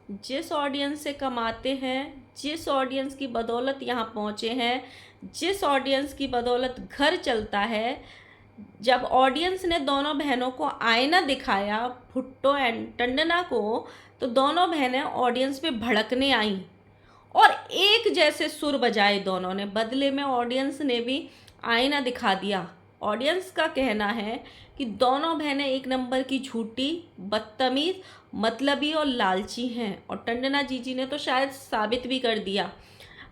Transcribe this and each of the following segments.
जिस ऑडियंस से कमाते हैं, जिस ऑडियंस की बदौलत यहाँ पहुँचे हैं, जिस ऑडियंस की बदौलत घर चलता है, जब ऑडियंस ने दोनों बहनों को आईना दिखाया, भुट्टो एंड टंडना को, तो दोनों बहनें ऑडियंस पे भड़कने आईं और एक जैसे सुर बजाए दोनों ने। बदले में ऑडियंस ने भी आईना दिखा दिया। ऑडियंस का कहना है कि दोनों बहनें एक नंबर की झूठी, बदतमीज, मतलबी और लालची हैं। और टंडना जीजी ने तो शायद साबित भी कर दिया।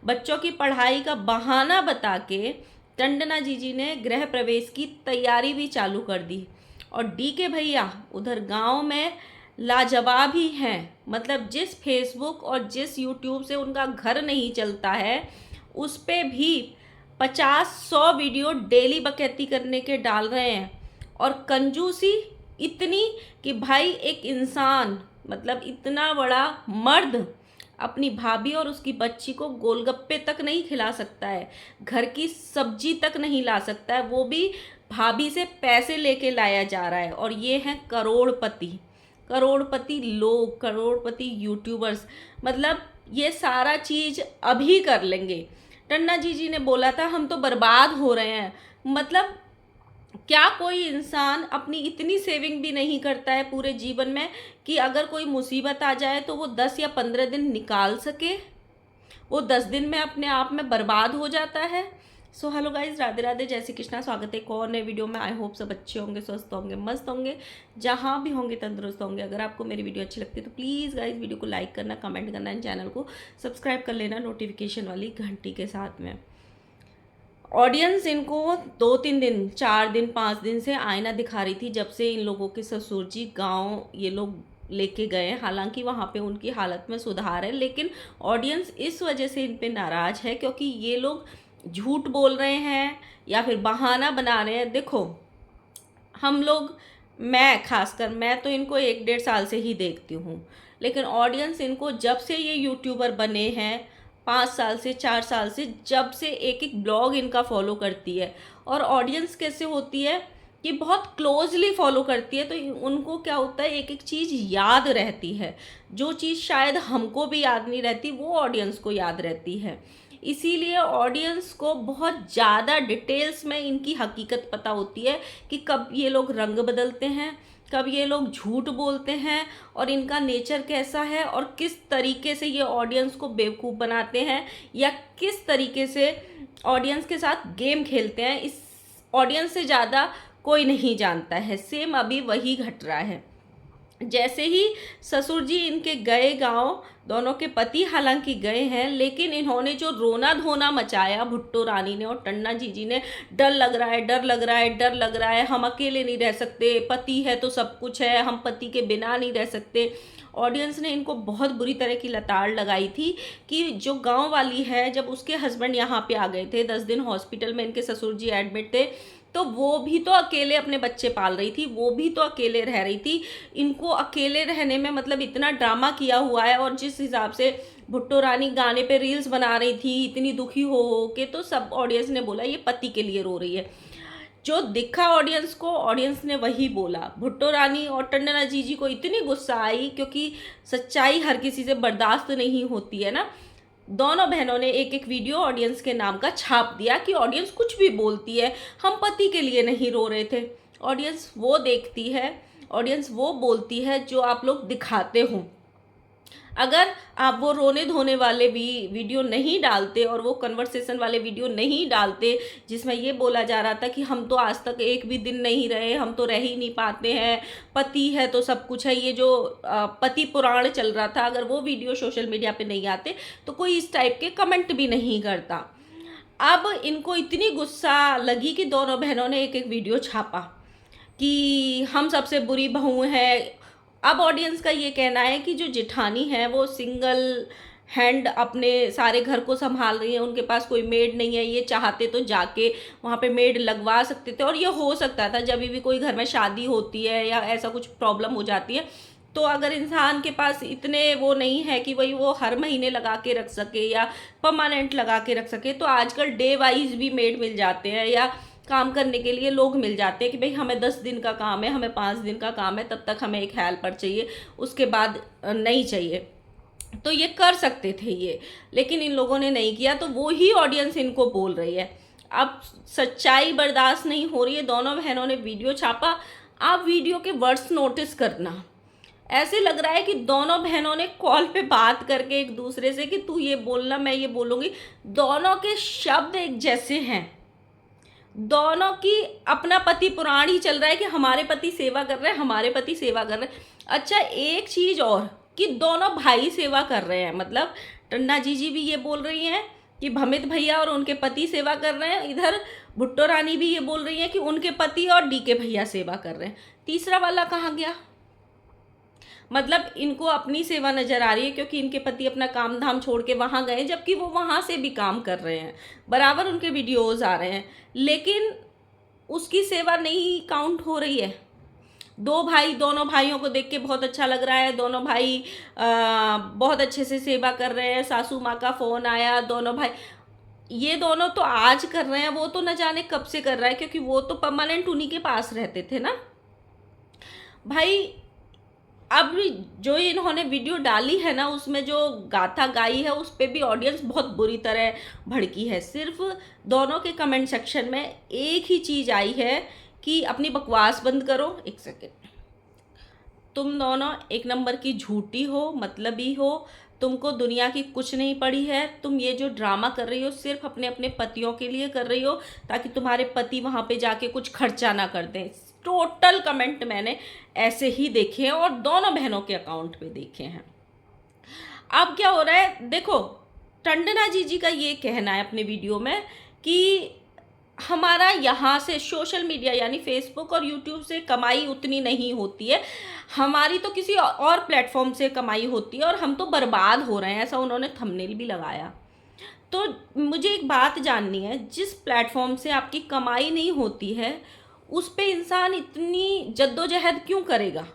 बच्चों की पढ़ाई का बहाना बता के टंडना जीजी ने गृह प्रवेश की तैयारी भी चालू कर दी। और डी के भैया उधर गांव में लाजवाब ही हैं। मतलब जिस फेसबुक और जिस यूट्यूब से उनका घर नहीं चलता है, उस पे भी 50-100 वीडियो डेली बकैती करने के डाल रहे हैं। और कंजूसी इतनी कि भाई एक इंसान, मतलब इतना बड़ा मर्द, अपनी भाभी और उसकी बच्ची को गोलगप्पे तक नहीं खिला सकता है, घर की सब्जी तक नहीं ला सकता है, वो भी भाभी से पैसे लेके लाया जा रहा है। और ये हैं करोड़पति, करोड़पति लोग, करोड़पति यूट्यूबर्स। मतलब ये सारा चीज़ अभी कर लेंगे। टन्ना जी ने बोला था हम तो बर्बाद हो रहे हैं। मतलब क्या कोई इंसान अपनी इतनी सेविंग भी नहीं करता है पूरे जीवन में कि अगर कोई मुसीबत आ जाए तो वो 10 या 15 दिन निकाल सके? वो 10 दिन में अपने आप में बर्बाद हो जाता है। So hello guys, Radhe Radhe, जय श्री कृष्णा। स्वागत है एक और नए वीडियो में। आई होप सब अच्छे होंगे, स्वस्थ होंगे, मस्त होंगे, जहाँ भी होंगे तंदुरुस्त होंगे। अगर आपको मेरी वीडियो अच्छी लगती है तो प्लीज़ गाइज वीडियो को लाइक करना, कमेंट करना, एंड चैनल को सब्सक्राइब कर लेना नोटिफिकेशन वाली घंटी के साथ में। ऑडियंस इनको 2-3 दिन, 4 दिन, 5 दिन से आईना दिखा रही थी, जब से इन लोगों के ससुर जी गाँव ये लोग लेके गए। हालांकि वहाँ पे उनकी हालत में सुधार है, लेकिन ऑडियंस इस वजह से इन पे नाराज़ है क्योंकि ये लोग झूठ बोल रहे हैं या फिर बहाना बना रहे हैं। देखो हम लोग, मैं खासकर, मैं तो इनको 1-1.5 साल से ही देखती हूँ, लेकिन ऑडियंस इनको जब से ये यूट्यूबर बने हैं, 5 साल से, 4 साल से, जब से एक एक ब्लॉग इनका फॉलो करती है। और ऑडियंस कैसे होती है कि बहुत क्लोजली फॉलो करती है, तो उनको क्या होता है, एक एक चीज़ याद रहती है। जो चीज़ शायद हमको भी याद नहीं रहती, वो ऑडियंस को याद रहती है। इसीलिए ऑडियंस को बहुत ज़्यादा डिटेल्स में इनकी हकीकत पता होती है कि कब ये लोग रंग बदलते हैं, कब ये लोग झूठ बोलते हैं, और इनका नेचर कैसा है, और किस तरीके से ये ऑडियंस को बेवकूफ़ बनाते हैं या किस तरीके से ऑडियंस के साथ गेम खेलते हैं। इस ऑडियंस से ज़्यादा कोई नहीं जानता है। सेम अभी वही घट रहा है। जैसे ही ससुर जी इनके गए गांव, दोनों के पति हालांकि गए हैं, लेकिन इन्होंने जो रोना धोना मचाया, भुट्टो रानी ने और टन्ना जी ने, डर लग रहा है, डर लग रहा है, डर लग रहा है, हम अकेले नहीं रह सकते, पति है तो सब कुछ है, हम पति के बिना नहीं रह सकते। ऑडियंस ने इनको बहुत बुरी तरह की लताड़ लगाई थी कि जो गांव वाली है, जब उसके हस्बैंड यहाँ पे आ गए थे, 10 दिन हॉस्पिटल में इनके ससुर जी एडमिट थे, तो वो भी तो अकेले अपने बच्चे पाल रही थी, वो भी तो अकेले रह रही थी। इनको अकेले रहने में मतलब इतना ड्रामा किया हुआ है। और जिस हिसाब से भुट्टो रानी गाने पे रील्स बना रही थी इतनी दुखी हो के, तो सब ऑडियंस ने बोला ये पति के लिए रो रही है। जो दिखा ऑडियंस को, ऑडियंस ने वही बोला। भुट्टो रानी और टंडना जीजी को इतनी गुस्सा आई, क्योंकि सच्चाई हर किसी से बर्दाश्त नहीं होती है ना। दोनों बहनों ने एक एक वीडियो ऑडियंस के नाम का छाप दिया कि ऑडियंस कुछ भी बोलती है, हम पति के लिए नहीं रो रहे थे। ऑडियंस वो देखती है, ऑडियंस वो बोलती है जो आप लोग दिखाते हो। अगर आप वो रोने धोने वाले भी वीडियो नहीं डालते और वो कन्वर्सेशन वाले वीडियो नहीं डालते जिसमें ये बोला जा रहा था कि हम तो आज तक एक भी दिन नहीं रहे, हम तो रह ही नहीं पाते हैं, पति है तो सब कुछ है, ये जो पति पुराण चल रहा था, अगर वो वीडियो सोशल मीडिया पे नहीं आते तो कोई इस टाइप के कमेंट भी नहीं करता। अब इनको इतनी गुस्सा लगी कि दोनों बहनों ने एक एक वीडियो छापा कि हम सबसे बुरी बहू हैं। अब ऑडियंस का ये कहना है कि जो जेठानी है वो सिंगल हैंड अपने सारे घर को संभाल रही है, उनके पास कोई मेड नहीं है। ये चाहते तो जाके वहाँ पे मेड लगवा सकते थे, और ये हो सकता था जब भी कोई घर में शादी होती है या ऐसा कुछ प्रॉब्लम हो जाती है, तो अगर इंसान के पास इतने वो नहीं है कि वही वो हर महीने लगा के रख सके या परमानेंट लगा के रख सके, तो आजकल डे वाइज भी मेड मिल जाते हैं या काम करने के लिए लोग मिल जाते हैं कि भाई हमें 10 दिन का काम है, हमें 5 दिन का काम है, तब तक हमें एक हेल्पर चाहिए, उसके बाद नहीं चाहिए। तो ये कर सकते थे ये, लेकिन इन लोगों ने नहीं किया, तो वो ही ऑडियंस इनको बोल रही है। अब सच्चाई बर्दाश्त नहीं हो रही है, दोनों बहनों ने वीडियो छापा। आप वीडियो के वर्ड्स नोटिस करना, ऐसे लग रहा है कि दोनों बहनों ने कॉल पे बात करके एक दूसरे से कि तू ये बोलना मैं ये बोलूँगी, दोनों के शब्द एक जैसे हैं। दोनों की अपना पति पुराण ही चल रहा है कि हमारे पति सेवा कर रहे हैं, हमारे पति सेवा कर रहे हैं। अच्छा, एक चीज़ और कि दोनों भाई सेवा कर रहे हैं, मतलब टन्ना जी भी ये बोल रही हैं कि भमित भैया और उनके पति सेवा कर रहे हैं, इधर भुट्टो रानी भी ये बोल रही हैं कि उनके पति और डीके भैया सेवा कर रहे हैं। तीसरा वाला कहाँ गया? मतलब इनको अपनी सेवा नज़र आ रही है क्योंकि इनके पति अपना काम धाम छोड़ के वहाँ गए, जबकि वो वहाँ से भी काम कर रहे हैं, बराबर उनके वीडियोज़ आ रहे हैं, लेकिन उसकी सेवा नहीं काउंट हो रही है। दो भाई, दोनों भाइयों को देख के बहुत अच्छा लग रहा है, दोनों भाई बहुत अच्छे से सेवा कर रहे हैं। सासू माँ का फ़ोन आया, दोनों भाई, ये दोनों तो आज कर रहे हैं, वो तो न जाने कब से कर रहा है, क्योंकि वो तो परमानेंट उन्हीं के पास रहते थे ना भाई। अब जो इन्होंने वीडियो डाली है ना, उसमें जो गाथा गाई है उस पर भी ऑडियंस बहुत बुरी तरह भड़की है। सिर्फ दोनों के कमेंट सेक्शन में एक ही चीज़ आई है कि अपनी बकवास बंद करो। एक सेकेंड, तुम दोनों एक नंबर की झूठी हो, मतलबी हो, तुमको दुनिया की कुछ नहीं पड़ी है। तुम ये जो ड्रामा कर रही हो सिर्फ अपने अपने पतियों के लिए कर रही हो, ताकि तुम्हारे पति वहाँ पे जाके कुछ खर्चा ना कर दें। टोटल कमेंट मैंने ऐसे ही देखे हैं और दोनों बहनों के अकाउंट पे देखे हैं। अब क्या हो रहा है देखो, टंडना जी का ये कहना है अपने वीडियो में कि हमारा यहाँ से सोशल मीडिया यानी फेसबुक और यूट्यूब से कमाई उतनी नहीं होती है, हमारी तो किसी और प्लेटफॉर्म से कमाई होती है और हम तो बर्बाद हो रहे हैं, ऐसा उन्होंने थंबनेल भी लगाया। तो मुझे एक बात जाननी है, जिस प्लेटफॉर्म से आपकी कमाई नहीं होती है उस पे इंसान इतनी जद्दोजहद क्यों करेगा?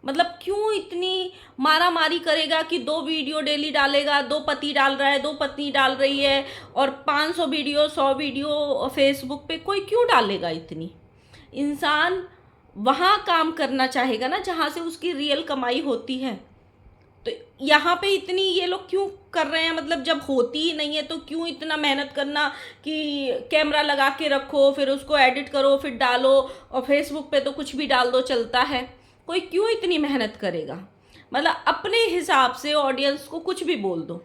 मतलब क्यों इतनी मारा मारी करेगा कि 2 वीडियो डेली डालेगा, 2 पति डाल रहा है, 2 पत्नी डाल रही है, और 500 वीडियो 100 वीडियो फेसबुक पे कोई क्यों डालेगा इतनी? इंसान वहाँ काम करना चाहेगा ना जहाँ से उसकी रियल कमाई होती है। तो यहाँ पे इतनी ये लोग क्यों कर रहे हैं? मतलब जब होती ही नहीं है तो क्यों इतना मेहनत करना कि कैमरा लगा के रखो, फिर उसको एडिट करो, फिर डालो, और फेसबुक पे तो कुछ भी डाल दो चलता है। कोई क्यों इतनी मेहनत करेगा? मतलब अपने हिसाब से ऑडियंस को कुछ भी बोल दो।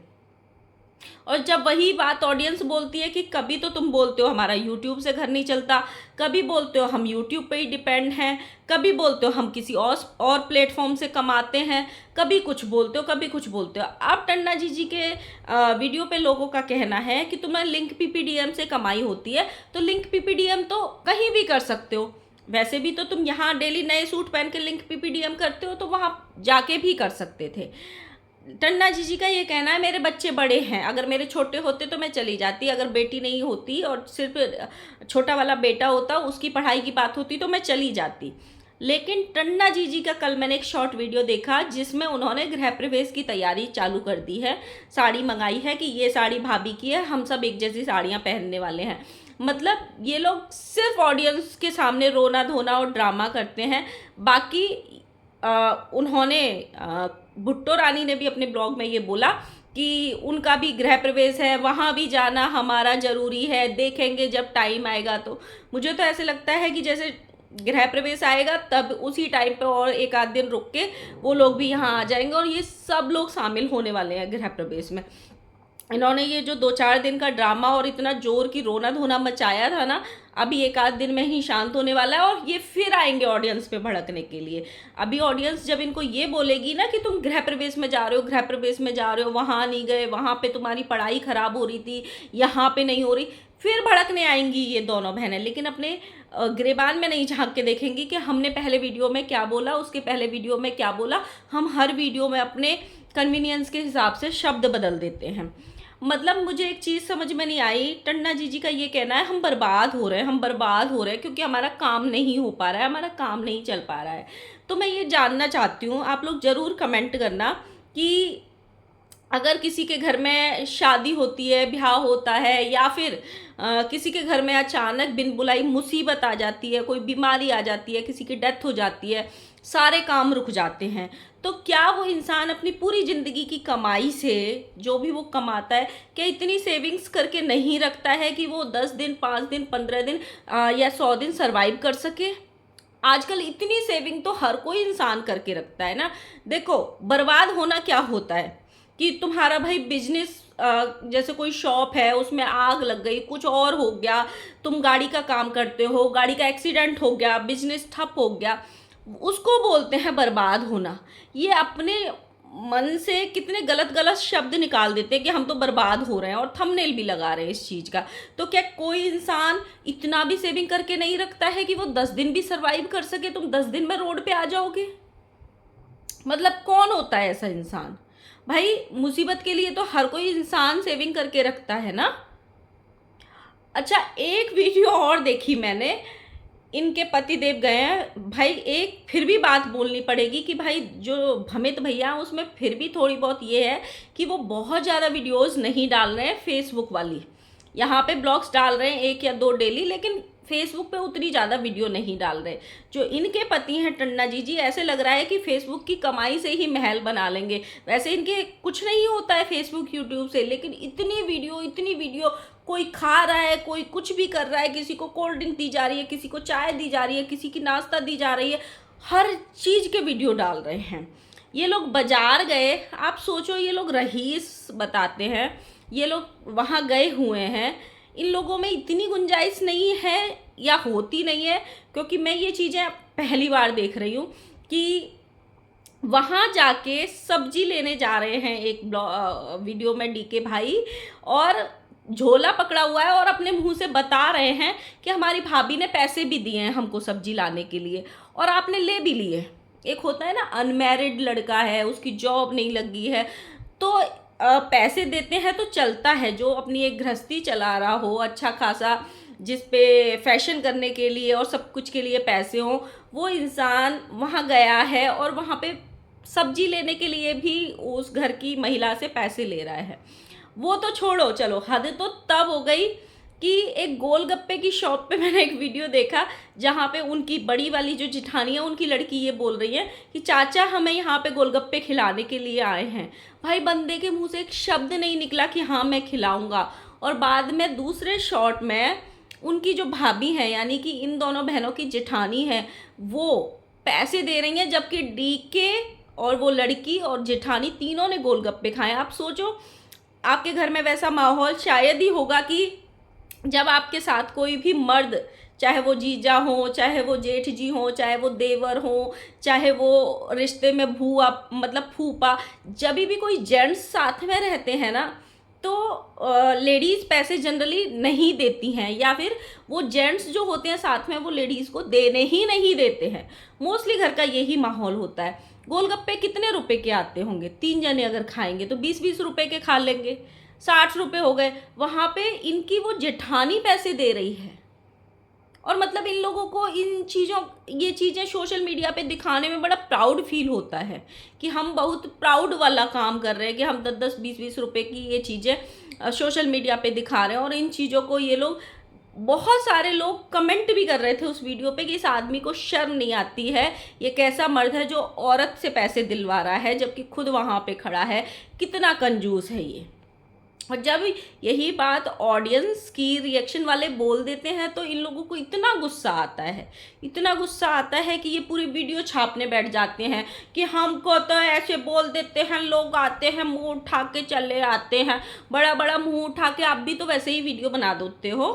और जब वही बात ऑडियंस बोलती है कि कभी तो तुम बोलते हो हमारा यूट्यूब से घर नहीं चलता, कभी बोलते हो हम यूट्यूब पे ही डिपेंड हैं, कभी बोलते हो हम किसी और प्लेटफॉर्म से कमाते हैं, कभी कुछ बोलते हो, कभी कुछ बोलते हो। अब टन्ना जी के वीडियो पे लोगों का कहना है कि तुम्हें लिंक PPDM से कमाई होती है, तो लिंक PPDM तो कहीं भी कर सकते हो। वैसे भी तो तुम यहाँ डेली नए सूट पहन के लिंक PPDM करते हो, तो वहाँ जाके भी कर सकते थे। टन्ना जी का ये कहना है मेरे बच्चे बड़े हैं, अगर मेरे छोटे होते तो मैं चली जाती, अगर बेटी नहीं होती और सिर्फ छोटा वाला बेटा होता, उसकी पढ़ाई की बात होती तो मैं चली जाती। लेकिन टन्ना जी का कल मैंने एक शॉर्ट वीडियो देखा जिसमें उन्होंने गृह प्रवेश की तैयारी चालू कर दी है। साड़ी मंगाई है कि ये साड़ी भाभी की है, हम सब एक जैसी साड़ियाँ पहनने वाले हैं। मतलब ये लोग सिर्फ ऑडियंस के सामने रोना धोना और ड्रामा करते हैं। बाकी उन्होंने भुट्टो रानी ने भी अपने ब्लॉग में ये बोला कि उनका भी गृह प्रवेश है, वहाँ भी जाना हमारा ज़रूरी है, देखेंगे जब टाइम आएगा। तो मुझे तो ऐसे लगता है कि जैसे गृह प्रवेश आएगा तब उसी टाइम पे और एक आध दिन रुक के वो लोग भी यहाँ आ जाएंगे और ये सब लोग शामिल होने वाले हैं गृह प्रवेश में। इन्होंने ये जो 2-4 दिन का ड्रामा और इतना जोर की रोना धोना मचाया था ना, अभी एक आध दिन में ही शांत होने वाला है और ये फिर आएंगे ऑडियंस पे भड़कने के लिए। अभी ऑडियंस जब इनको ये बोलेगी ना कि तुम गृह प्रवेश में जा रहे हो, गृह प्रवेश में जा रहे हो, वहाँ नहीं गए, वहाँ पे तुम्हारी पढ़ाई ख़राब हो रही थी, यहाँ पे नहीं हो रही, फिर भड़कने आएंगी ये दोनों बहनें। लेकिन अपने गिरेबान में नहीं झांक के देखेंगी कि हमने पहले वीडियो में क्या बोला, उसके पहले वीडियो में क्या बोला। हम हर वीडियो में अपने कन्वीनियंस के हिसाब से शब्द बदल देते हैं। मतलब मुझे एक चीज़ समझ में नहीं आई, टन्ना जी का ये कहना है हम बर्बाद हो रहे हैं, हम बर्बाद हो रहे हैं क्योंकि हमारा काम नहीं हो पा रहा है, हमारा काम नहीं चल पा रहा है। तो मैं ये जानना चाहती हूँ, आप लोग ज़रूर कमेंट करना कि अगर किसी के घर में शादी होती है, ब्याह होता है, या फिर किसी के घर में अचानक बिन बुलाई मुसीबत आ जाती है, कोई बीमारी आ जाती है, किसी की डेथ हो जाती है, सारे काम रुक जाते हैं। तो क्या वो इंसान अपनी पूरी ज़िंदगी की कमाई से जो भी वो कमाता है, क्या इतनी सेविंग्स करके नहीं रखता है कि वो 10 दिन, 5 दिन, 15 दिन या 100 दिन सर्वाइव कर सके? आजकल इतनी सेविंग तो हर कोई इंसान करके रखता है ना। देखो, बर्बाद होना क्या होता है कि तुम्हारा भाई बिजनेस, जैसे कोई शॉप है उसमें आग लग गई, कुछ और हो गया, तुम गाड़ी का काम करते हो, गाड़ी का एक्सीडेंट हो गया, बिजनेस ठप हो गया, उसको बोलते हैं बर्बाद होना। ये अपने मन से कितने गलत गलत शब्द निकाल देते हैं कि हम तो बर्बाद हो रहे हैं, और थंबनेल भी लगा रहे हैं इस चीज़ का। तो क्या कोई इंसान इतना भी सेविंग करके नहीं रखता है कि वो 10 दिन भी सर्वाइव कर सके? तुम 10 दिन में रोड पे आ जाओगे? मतलब कौन होता है ऐसा इंसान? भाई मुसीबत के लिए तो हर कोई इंसान सेविंग करके रखता है ना। अच्छा, एक वीडियो और देखी मैंने, इनके पति देव गए हैं भाई। एक फिर भी बात बोलनी पड़ेगी कि भाई जो भमित भैया, उसमें फिर भी थोड़ी बहुत ये है कि वो बहुत ज़्यादा वीडियोस नहीं डाल रहे हैं फेसबुक वाली। यहाँ पे ब्लॉग्स डाल रहे हैं 1 या 2 डेली, लेकिन फेसबुक पे उतनी ज़्यादा वीडियो नहीं डाल रहे। जो इनके पति हैं टन्ना जी, ऐसे लग रहा है कि फेसबुक की कमाई से ही महल बना लेंगे। वैसे इनके कुछ नहीं होता है फेसबुक यूट्यूब से, लेकिन इतनी वीडियो, कोई खा रहा है, कोई कुछ भी कर रहा है, किसी को कोल्ड ड्रिंक दी जा रही है, किसी को चाय दी जा रही है, किसी की नाश्ता दी जा रही है, हर चीज़ के वीडियो डाल रहे हैं। ये लोग बाजार गए, आप सोचो, ये लोग रईस बताते हैं, ये लोग वहाँ गए हुए हैं। इन लोगों में इतनी गुंजाइश नहीं है या होती नहीं है, क्योंकि मैं ये चीज़ें पहली बार देख रही हूँ कि वहाँ जाके सब्जी लेने जा रहे हैं एक वीडियो में डीके भाई, और झोला पकड़ा हुआ है और अपने मुंह से बता रहे हैं कि हमारी भाभी ने पैसे भी दिए हैं हमको सब्जी लाने के लिए, और आपने ले भी लिए। एक होता है ना, अनमैरिड लड़का है, उसकी जॉब नहीं लगी है, तो पैसे देते हैं तो चलता है। जो अपनी एक गृहस्थी चला रहा हो अच्छा खासा, जिस पे फैशन करने के लिए और सब कुछ के लिए पैसे हों, वो इंसान वहाँ गया है और वहाँ पे सब्जी लेने के लिए भी उस घर की महिला से पैसे ले रहा है। वो तो छोड़ो, चलो हद तो तब हो गई कि एक गोलगप्पे की शॉप पे मैंने एक वीडियो देखा, जहाँ पे उनकी बड़ी वाली जो जिठानी है, उनकी लड़की ये बोल रही है कि चाचा हमें यहाँ पे गोलगप्पे खिलाने के लिए आए हैं। भाई बंदे के मुंह से एक शब्द नहीं निकला कि हाँ मैं खिलाऊंगा। और बाद में दूसरे शॉट में उनकी जो भाभी है, यानी कि इन दोनों बहनों की जेठानी है, वो पैसे दे रही हैं, जबकि डीके और वो लड़की और जेठानी तीनों ने गोलगप्पे खाए। आप सोचो, आपके घर में वैसा माहौल शायद ही होगा कि जब आपके साथ कोई भी मर्द, चाहे वो जीजा हो, चाहे वो जेठ जी हो, चाहे वो देवर हो, चाहे वो रिश्ते में भूआ मतलब फूफा, जब भी कोई जेंट्स साथ में रहते हैं ना, तो लेडीज़ पैसे जनरली नहीं देती हैं, या फिर वो जेंट्स जो होते हैं साथ में वो लेडीज़ को देने ही नहीं देते हैं। मोस्टली घर का यही माहौल होता है। गोलगप्पे कितने रुपए के आते होंगे? 3 जने अगर खाएंगे तो 20-20 रुपए के खा लेंगे, 60 रुपए हो गए। वहाँ पे इनकी वो जेठानी पैसे दे रही है, और मतलब इन लोगों को ये चीज़ें सोशल मीडिया पे दिखाने में बड़ा प्राउड फील होता है कि हम बहुत प्राउड वाला काम कर रहे हैं कि हम 10-10, 20-20 रुपए की ये चीज़ें सोशल मीडिया पे दिखा रहे हैं। और इन चीज़ों को ये लोग, बहुत सारे लोग कमेंट भी कर रहे थे उस वीडियो पे कि इस आदमी को शर्म नहीं आती है, ये कैसा मर्द है जो औरत से पैसे दिलवा रहा है जबकि खुद वहाँ पे खड़ा है, कितना कंजूस है ये। और जब यही बात ऑडियंस की रिएक्शन वाले बोल देते हैं तो इन लोगों को इतना गुस्सा आता है, इतना गुस्सा आता है कि ये पूरी वीडियो छापने बैठ जाते हैं कि हमको तो ऐसे बोल देते हैं, लोग आते हैं मुंह उठा के चले आते हैं, बड़ा बड़ा मुंह उठा के। आप भी तो वैसे ही वीडियो बना देते हो।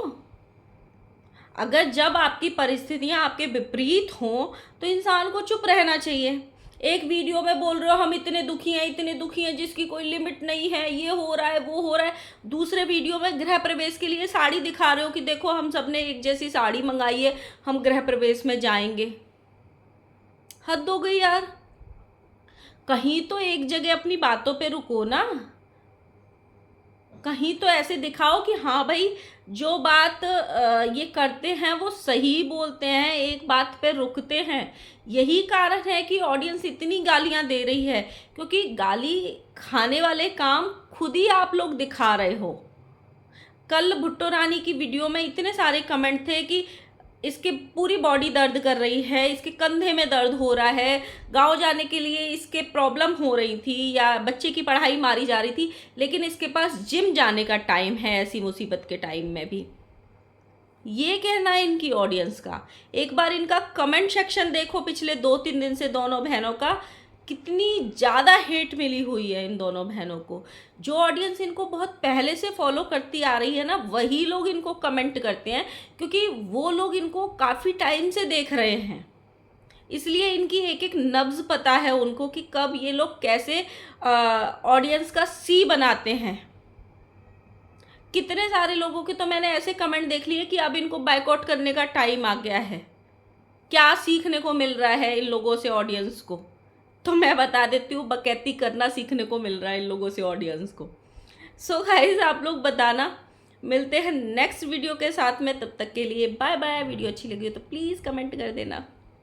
अगर जब आपकी परिस्थितियां आपके विपरीत हों तो इंसान को चुप रहना चाहिए। एक वीडियो में बोल रहे हो हम इतने दुखी हैं जिसकी कोई लिमिट नहीं है, ये हो रहा है वो हो रहा है। दूसरे वीडियो में गृह प्रवेश के लिए साड़ी दिखा रहे हो कि देखो हम सब ने एक जैसी साड़ी मंगाई है, हम गृह प्रवेश में जाएंगे। हद हो गई यार, कहीं तो एक जगह अपनी बातों पे रुको ना, कहीं तो ऐसे दिखाओ कि हाँ भाई जो बात ये करते हैं वो सही बोलते हैं, एक बात पे रुकते हैं। यही कारण है कि ऑडियंस इतनी गालियां दे रही है, क्योंकि गाली खाने वाले काम खुद ही आप लोग दिखा रहे हो। कल भुट्टो रानी की वीडियो में इतने सारे कमेंट थे कि इसके पूरी बॉडी दर्द कर रही है, इसके कंधे में दर्द हो रहा है, गांव जाने के लिए इसके प्रॉब्लम हो रही थी या बच्चे की पढ़ाई मारी जा रही थी, लेकिन इसके पास जिम जाने का टाइम है ऐसी मुसीबत के टाइम में भी। ये कहना है इनकी ऑडियंस का। एक बार इनका कमेंट सेक्शन देखो, पिछले 2-3 दिन से दोनों बहनों का कितनी ज़्यादा हेट मिली हुई है इन दोनों बहनों को। जो ऑडियंस इनको बहुत पहले से फॉलो करती आ रही है ना, वही लोग इनको कमेंट करते हैं, क्योंकि वो लोग इनको काफ़ी टाइम से देख रहे हैं, इसलिए इनकी एक एक नब्ज़ पता है उनको कि कब ये लोग कैसे ऑडियंस का सी बनाते हैं। कितने सारे लोगों के तो मैंने ऐसे कमेंट देख लिए कि अब इनको बायकॉट करने का टाइम आ गया है। क्या सीखने को मिल रहा है इन लोगों से ऑडियंस को? तो मैं बता देती हूँ, बकैती करना सीखने को मिल रहा है इन लोगों से ऑडियंस को। सो गाइस, आप लोग बताना। मिलते हैं नेक्स्ट वीडियो के साथ में, तब तक के लिए बाय बाय। वीडियो अच्छी लगी हो तो प्लीज़ कमेंट कर देना।